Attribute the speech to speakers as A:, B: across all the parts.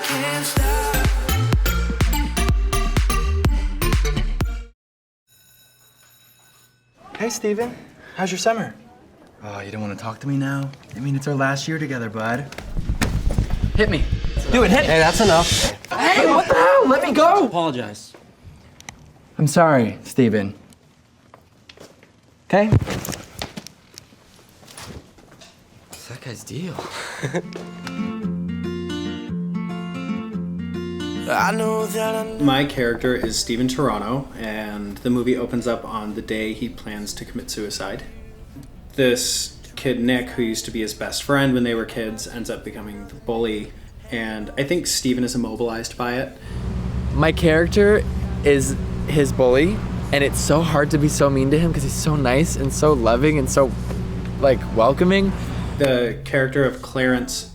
A: can't stop.
B: Hey, Steven. How's your summer? Oh, you don't want to talk to me now? I mean, it's our last year together, bud. Hit me. Do it, hit me.
C: Hey, that's enough.
B: Hey, what the hell? Let me go.
C: Apologize.
B: I'm sorry, Steven. Okay?
C: What's that guy's deal?
A: I know that
D: My character is Stephen Turano, and the movie opens up on the day he plans to commit suicide. This kid, Nick, who used to be his best friend when they were kids, ends up becoming the bully, and I think Stephen is immobilized by it.
E: My character is his bully, and it's so hard to be so mean to him because he's so nice and so loving and so, like, welcoming.
D: The character of Clarence,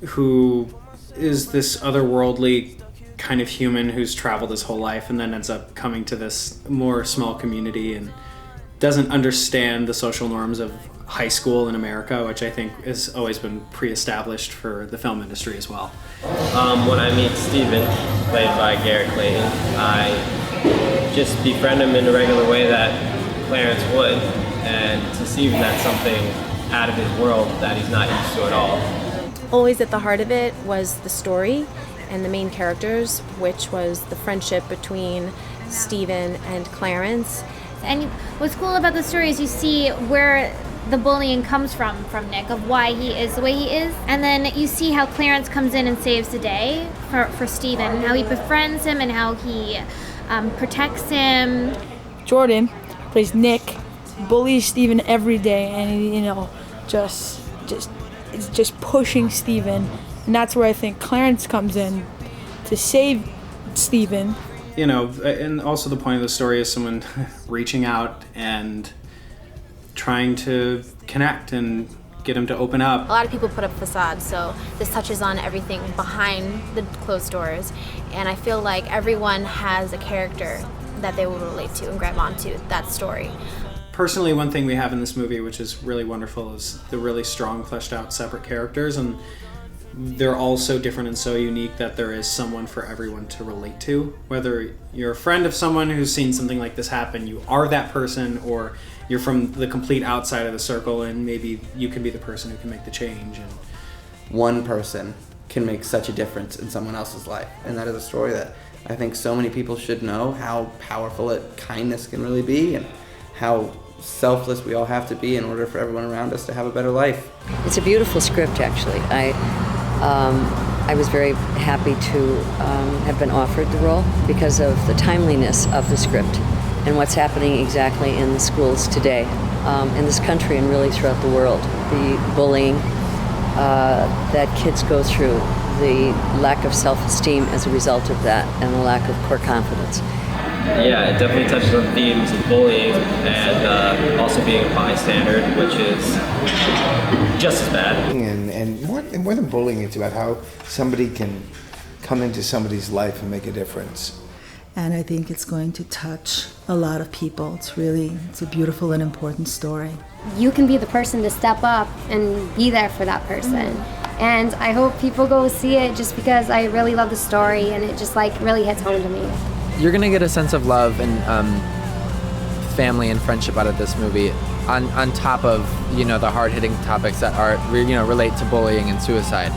D: who is this otherworldly kind of human who's traveled his whole life and then ends up coming to this more small community and doesn't understand the social norms of high school in America, which I think has always been pre-established for the film industry as well.
F: When I meet Steven, played by Garrett Clayton, I just befriend him in a regular way that Clarence would, and to see that's something out of his world that he's not used to at all.
G: Always at the heart of it was the story and the main characters, which was the friendship between Steven and Clarence.
H: And what's cool about the story is you see where the bullying comes from Nick, of why he is the way he is. And then you see how Clarence comes in and saves the day for Steven, how he befriends him and how he protects him.
I: Jordan plays Nick, bullies Steven every day, and he, just pushing Steven. And that's where I think Clarence comes in to save Steven.
D: And also the point of the story is someone reaching out and trying to connect and get him to open up.
G: A lot of people put up facades, so this touches on everything behind the closed doors. And I feel like everyone has a character that they will relate to and grab onto that story.
D: Personally, one thing we have in this movie, which is really wonderful, is the really strong, fleshed out, separate characters. And they're all so different and so unique that there is someone for everyone to relate to. Whether you're a friend of someone who's seen something like this happen, you are that person, or you're from the complete outside of the circle and maybe you can be the person who can make the change. And
C: One person can make such a difference in someone else's life, and that is a story that I think so many people should know, how powerful kindness can really be and how selfless we all have to be in order for everyone around us to have a better life.
J: It's a beautiful script, actually. I was very happy to have been offered the role because of the timeliness of the script and what's happening exactly in the schools today, in this country and really throughout the world. The bullying that kids go through, the lack of self-esteem as a result of that, and the lack of core confidence.
F: Yeah, it definitely touches on themes of bullying and also being a bystander, which is just as bad.
K: And more than bullying, it's about how somebody can come into somebody's life and make a difference.
L: And I think it's going to touch a lot of people. It's a beautiful and important story.
H: You can be the person to step up and be there for that person. And I hope people go see it just because I really love the story and it just really hits home to me.
E: You're gonna get a sense of love and family and friendship out of this movie, on top of the hard-hitting topics that are relate to bullying and suicide.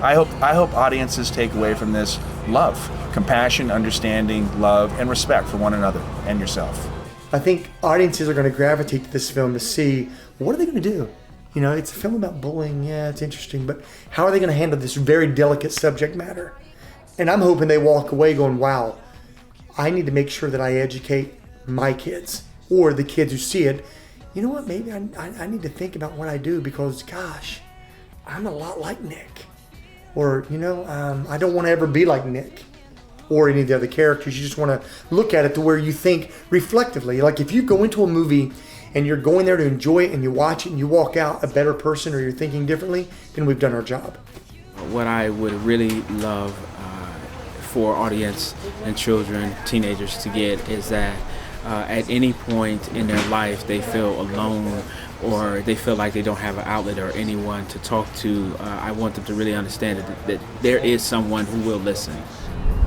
M: I hope audiences take away from this love, compassion, understanding, love, and respect for one another and yourself.
N: I think audiences are going to gravitate to this film to see what are they going to do. It's a film about bullying. Yeah, it's interesting, but how are they going to handle this very delicate subject matter? And I'm hoping they walk away going, wow, I need to make sure that I educate my kids or the kids who see it. You know what? Maybe I need to think about what I do because, gosh, I'm a lot like Nick. Or, I don't want to ever be like Nick or any of the other characters. You just want to look at it to where you think reflectively. Like if you go into a movie and you're going there to enjoy it and you watch it and you walk out a better person or you're thinking differently, then we've done our job.
O: What I would really love for audience and children, teenagers to get is that at any point in their life they feel alone or they feel like they don't have an outlet or anyone to talk to, I want them to really understand that there is someone who will listen.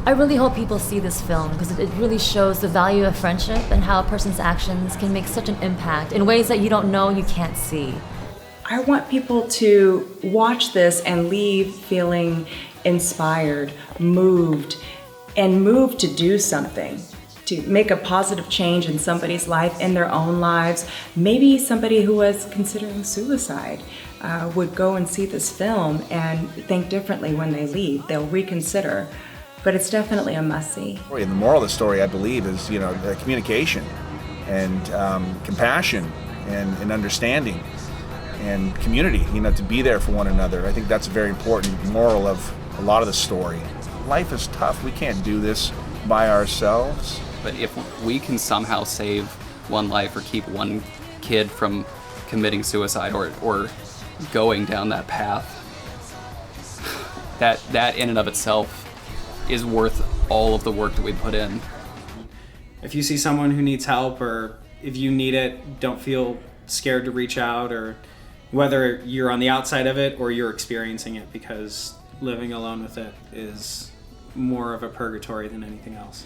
P: I really hope people see this film because it really shows the value of friendship and how a person's actions can make such an impact in ways that you don't know, you can't see.
Q: I want people to watch this and leave feeling inspired, moved, and moved to do something, to make a positive change in somebody's life, in their own lives. Maybe somebody who was considering suicide would go and see this film and think differently when they leave. They'll reconsider. But it's definitely a must-see.
M: And the moral of the story, I believe, is communication and compassion and understanding and community. To be there for one another. I think that's a very important moral of a lot of the story. Life is tough. We can't do this by ourselves.
R: But if we can somehow save one life or keep one kid from committing suicide or going down that path, that in and of itself is worth all of the work that we put in.
D: If you see someone who needs help, or if you need it, don't feel scared to reach out, or whether you're on the outside of it or you're experiencing it, because living alone with it is more of a purgatory than anything else.